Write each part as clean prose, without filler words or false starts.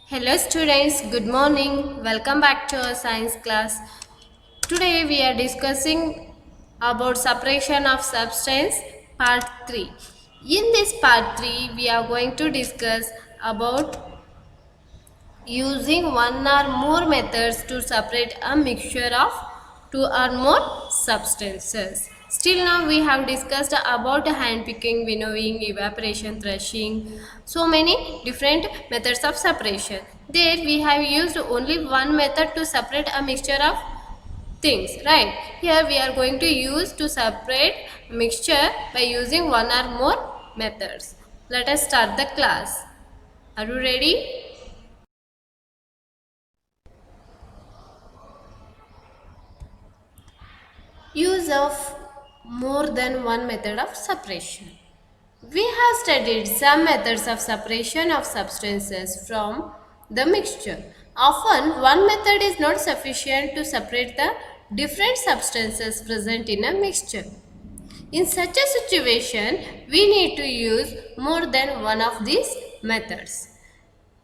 Hello students, good morning. Welcome back to our science class. Today we are discussing about separation of substance part 3. In this part 3 we are going to discuss about using one or more methods to separate a mixture of two or more substances. Still now we have discussed about hand picking, winnowing, evaporation, threshing, so many different methods of separation. There we have used only one method to separate a mixture of things, right? Here we are going to use to separate mixture by using one or more methods. Let us start the class. Are you ready? Use of more than one method of separation. We have studied some methods of separation of substances from the mixture. Often, one method is not sufficient to separate the different substances present in a mixture. In such a situation, we need to use more than one of these methods.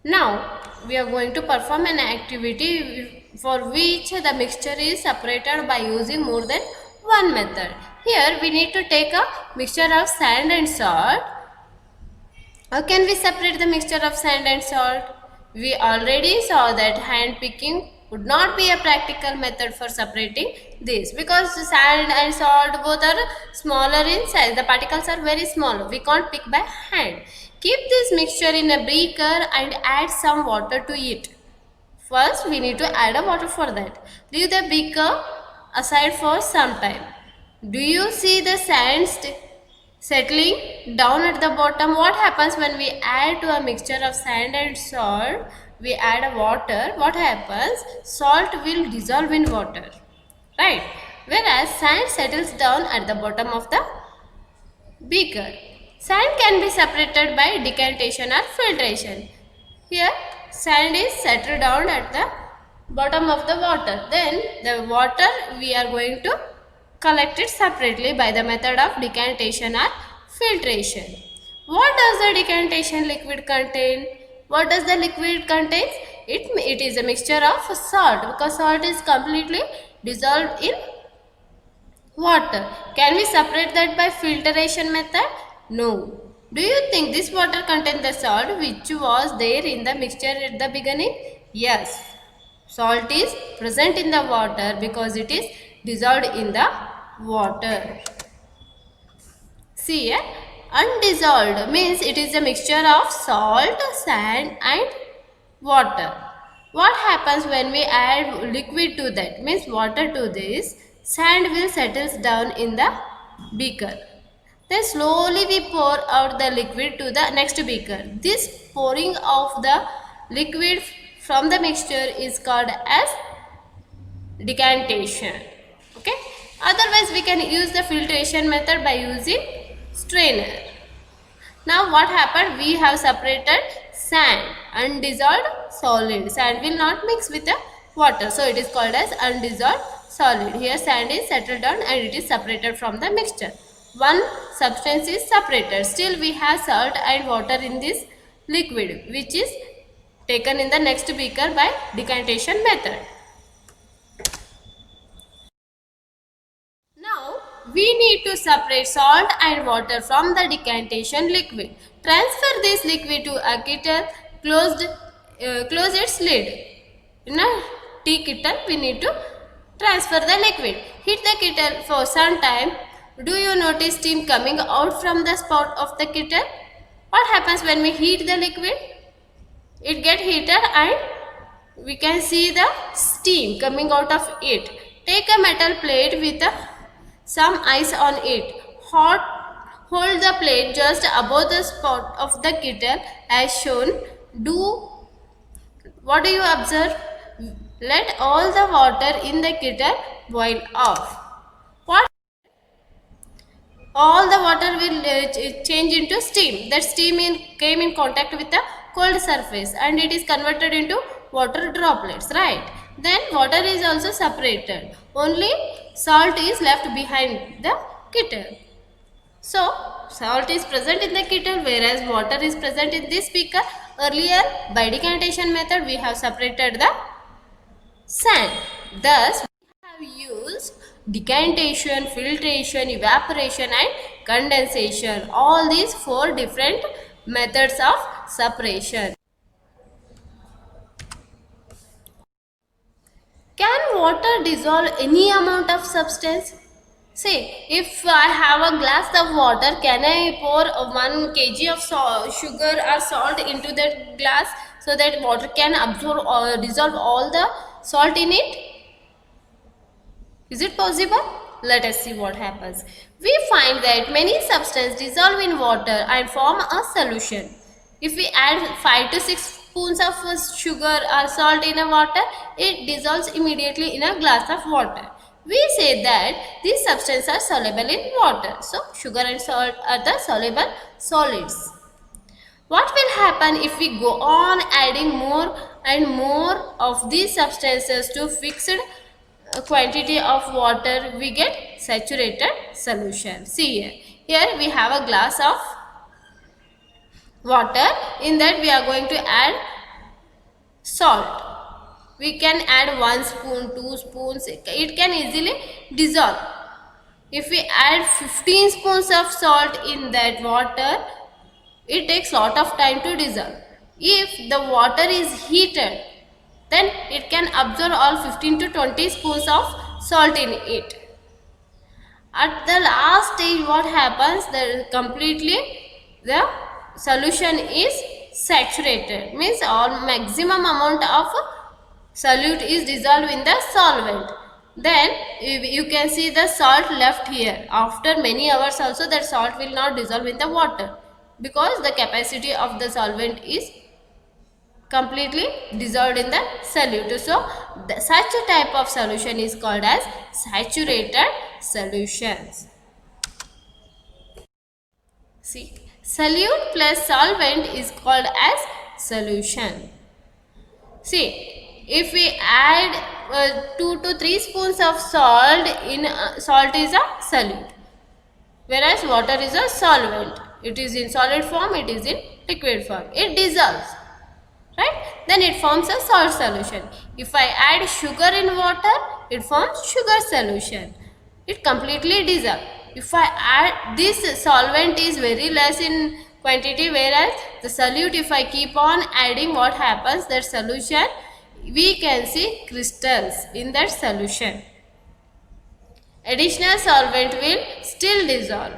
Now, we are going to perform an activity for which the mixture is separated by using more than one method. Here, we need to take a mixture of sand and salt. How can we separate the mixture of sand and salt? We already saw that hand picking would not be a practical method for separating this because sand and salt both are smaller in size. The particles are very small. We can't pick by hand. Keep this mixture in a beaker and add some water to it. First, we need to add a water for that. Leave the beaker aside for some time. Do you see the sand settling down at the bottom? What happens when we add to a mixture of sand and salt? We add water. What happens? Salt will dissolve in water, right? Whereas sand settles down at the bottom of the beaker. Sand can be separated by decantation or filtration. Here, sand is settled down at the bottom of the water. Then, the water we are going to collect it separately by the method of decantation or filtration. What does the decantation liquid contain? What does the liquid contain? It is a mixture of salt because salt is completely dissolved in water. Can we separate that by filtration method? No. Do you think this water contains the salt which was there in the mixture at the beginning? Yes. Salt is present in the water because it is dissolved in the water. See here, undissolved means it is a mixture of salt, sand and water. What happens when we add liquid to that? Means water to this, sand will settle down in the beaker. Then slowly we pour out the liquid to the next beaker. This pouring of the liquid from the mixture is called as decantation. Okay. Otherwise we can use the filtration method by using strainer. Now what happened? We have separated sand, undissolved solid. Sand will not mix with the water. So it is called as undissolved solid. Here sand is settled down and it is separated from the mixture. One substance is separated. Still we have salt and water in this liquid which is taken in the next beaker by decantation method. Now, we need to separate salt and water from the decantation liquid. Transfer this liquid to a kettle, close its lid. In a tea kettle, we need to transfer the liquid. Heat the kettle for some time. Do you notice steam coming out from the spout of the kettle? What happens when we heat the liquid? It gets heated and we can see the steam coming out of it. Take a metal plate with some ice on it. Hold the plate just above the spout of the kettle as shown. What do you observe? Let all the water in the kettle boil off. What? All the water will change into steam. That steam came in contact with the cold surface and it is converted into water droplets, right? Then water is also separated. Only salt is left behind the kettle. So, salt is present in the kettle whereas water is present in this beaker. Earlier, by decantation method, we have separated the sand. Thus, we have used decantation, filtration, evaporation and condensation. All these 4 different methods of separation. Can water dissolve any amount of substance? See, if I have a glass of water, can I pour 1 kg of sugar or salt into that glass so that water can absorb or dissolve all the salt in it? Is it possible? Let us see what happens. We find that many substances dissolve in water and form a solution. If we add 5 to 6 spoons of sugar or salt in a water, it dissolves immediately in a glass of water. We say that these substances are soluble in water. So, sugar and salt are the soluble solids. What will happen if we go on adding more and more of these substances to fixed quantity of water? We get saturated solution. See here. Here we have a glass of water. In that we are going to add salt. We can add 1 spoon, 2 spoons. It can easily dissolve. If we add 15 spoons of salt in that water, it takes lot of time to dissolve. If the water is heated, then it can absorb all 15 to 20 spoons of salt in it. At the last stage, what happens? The solution is saturated. Means all maximum amount of solute is dissolved in the solvent. Then you can see the salt left here. After many hours also, that salt will not dissolve in the water, because the capacity of the solvent is completely dissolved in the solute. So, such a type of solution is called as saturated solutions. See, solute plus solvent is called as solution. See, if we add 2 to 3 spoons of salt in salt is a solute, whereas water is a solvent. It is in solid form, it is in liquid form. It dissolves, right? Then it forms a salt solution. If I add sugar in water, it forms sugar solution. It completely dissolves. If I add this solvent is very less in quantity, whereas the solute, if I keep on adding, what happens? That solution, we can see crystals in that solution. Additional solvent will still dissolve.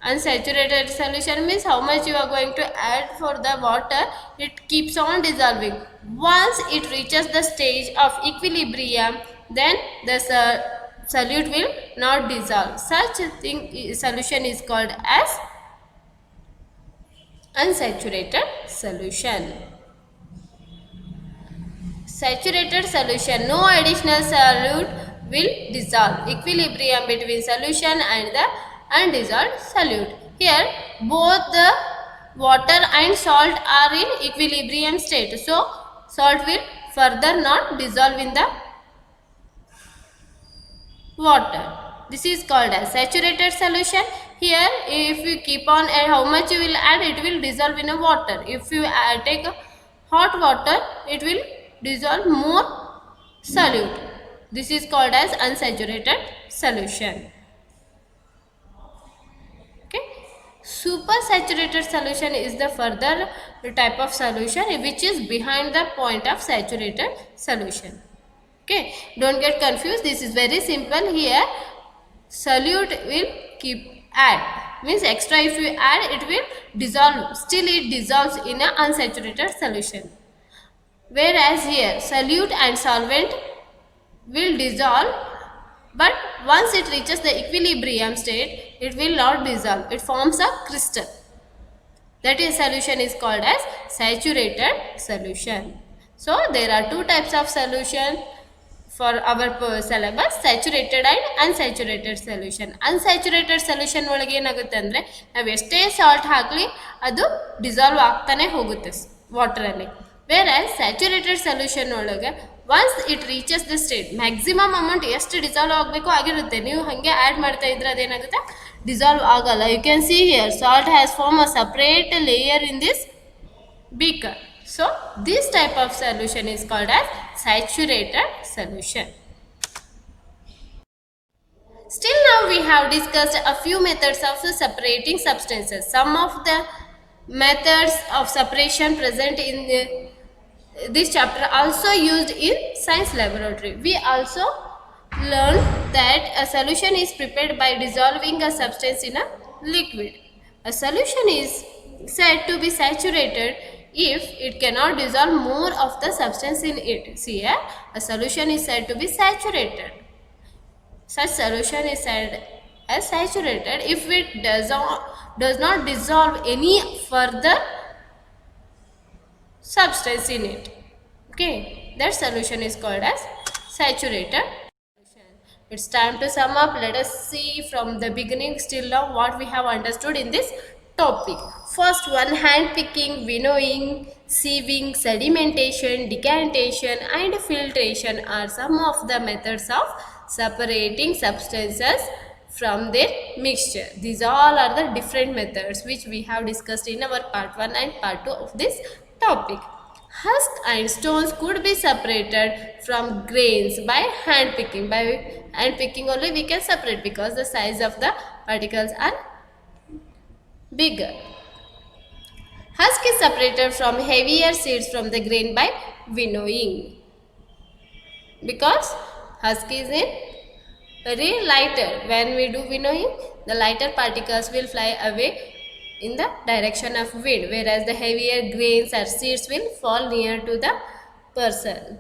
Unsaturated solution means how much you are going to add for the water, it keeps on dissolving. Once it reaches the stage of equilibrium, then the solute will not dissolve. Such a solution is called as unsaturated solution. Saturated solution, no additional solute will dissolve. Equilibrium between solution and the undissolved solute. Here both the water and salt are in equilibrium state. So, salt will further not dissolve in the water. This is called as saturated solution. Here if you keep on and how much you will add, it will dissolve in a water. If you take hot water, it will dissolve more solute. This is called as unsaturated solution. Okay. Supersaturated solution is the further type of solution which is behind the point of saturated solution. Okay, don't get confused. This is very simple. Here solute will keep add, means extra if you add, it will dissolve. Still it dissolves in an unsaturated solution. Whereas here solute and solvent will dissolve, but once it reaches the equilibrium state, it will not dissolve. It forms a crystal. That is solution is called as saturated solution. So there are 2 types of solution for our syllabus, saturated and unsaturated solution. Unsaturated solution ಒಳಗೆ ಏನಾಗುತ್ತೆ ಅಂದ್ರೆ ನಾವು ಎಷ್ಟೇ salt ಹಾಕಲಿ ಅದು dissolve ಆಗ್ತಾನೆ ಹೋಗುತ್ತೆ water ಅಲ್ಲಿ. Whereas saturated solution ಒಳಗೆ once it reaches the state, maximum amount ಎಷ್ಟು ಡಿಸಾಲ್ವ್ ಆಗಬೇಕು ಆಗಿರುತ್ತೆ. ನೀವು ಹಾಗೆ ಆಡ್ ಮಾಡ್ತಾ ಇದ್ರೆ ಅದೇನಾಗುತ್ತೆ, ಡಿಸಾಲ್ವ್ ಆಗಲ್ಲ. You can see here salt has formed a separate layer in this beaker. So this type of solution is called as saturated solution. Still now we have discussed a few methods of separating substances. Some of the methods of separation present in this chapter also used in science laboratory. We also learned that a solution is prepared by dissolving a substance in a liquid. A solution is said to be saturated if it cannot dissolve more of the substance in it. See here, a solution is said to be saturated. Such solution is said as saturated if it does not dissolve any further substance in it. Okay, that solution is called as saturated solution. It's time to sum up. Let us see from the beginning still now what we have understood in this topic. First one, hand picking, winnowing, sieving, sedimentation, decantation and filtration are some of the methods of separating substances from their mixture. These all are the different methods which we have discussed in our part 1 and part 2 of this topic. Husk and stones could be separated from grains by hand picking. By hand picking only we can separate because the size of the particles are bigger. Husk is separated from heavier seeds from the grain by winnowing because husk is in very lighter. When we do winnowing, the lighter particles will fly away in the direction of wind, whereas the heavier grains or seeds will fall near to the person.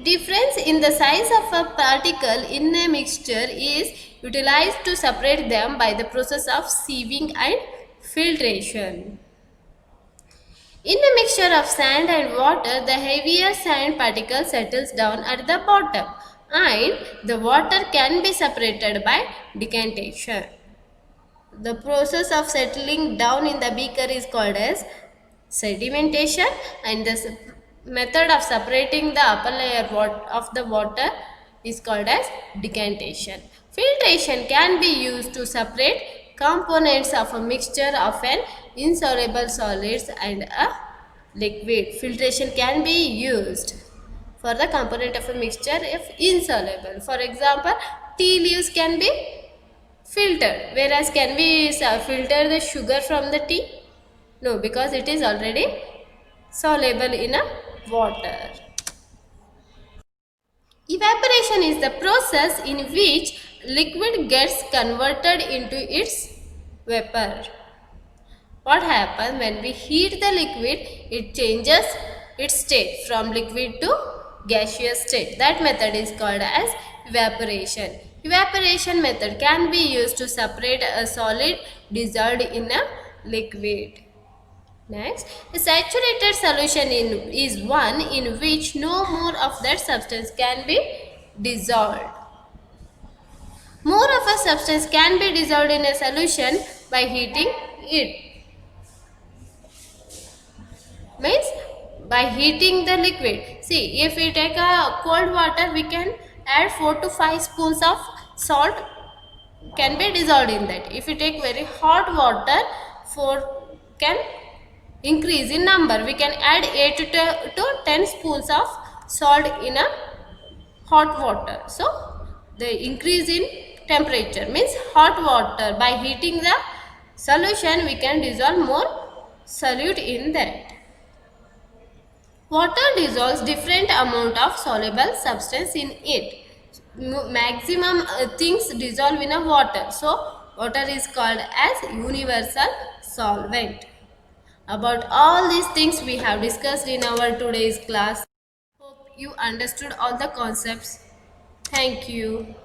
Difference in the size of a particle in a mixture is utilized to separate them by the process of sieving and filtration. In a mixture of sand and water, the heavier sand particle settles down at the bottom and the water can be separated by decantation. The process of settling down in the beaker is called as sedimentation, and the method of separating the upper layer of the water is called as decantation. Filtration can be used to separate components of a mixture of an insoluble solids and a liquid. Filtration can be used for the component of a mixture if insoluble. For example, tea leaves can be filtered, whereas can we filter the sugar from the tea? No, because it is already soluble in a water. Evaporation is the process in which liquid gets converted into its vapor. What happens when we heat the liquid? It changes its state from liquid to gaseous state. That method is called as evaporation. Evaporation method can be used to separate a solid dissolved in a liquid. Next, a saturated solution is one in which no more of that substance can be dissolved. More of a substance can be dissolved in a solution by heating it. Means by heating the liquid. See, if we take a cold water, we can add 4 to 5 spoons of salt can be dissolved in that. If we take very hot water, 4 can increase in number. We can add 8 to 10 spoons of salt in a hot water. So the increase in temperature means hot water, by heating the solution we can dissolve more solute in that. Water dissolves different amount of soluble substance in it. Maximum things dissolve in a water. So water is called as universal solvent. About all these things we have discussed in our today's class. Hope you understood all the concepts. Thank you.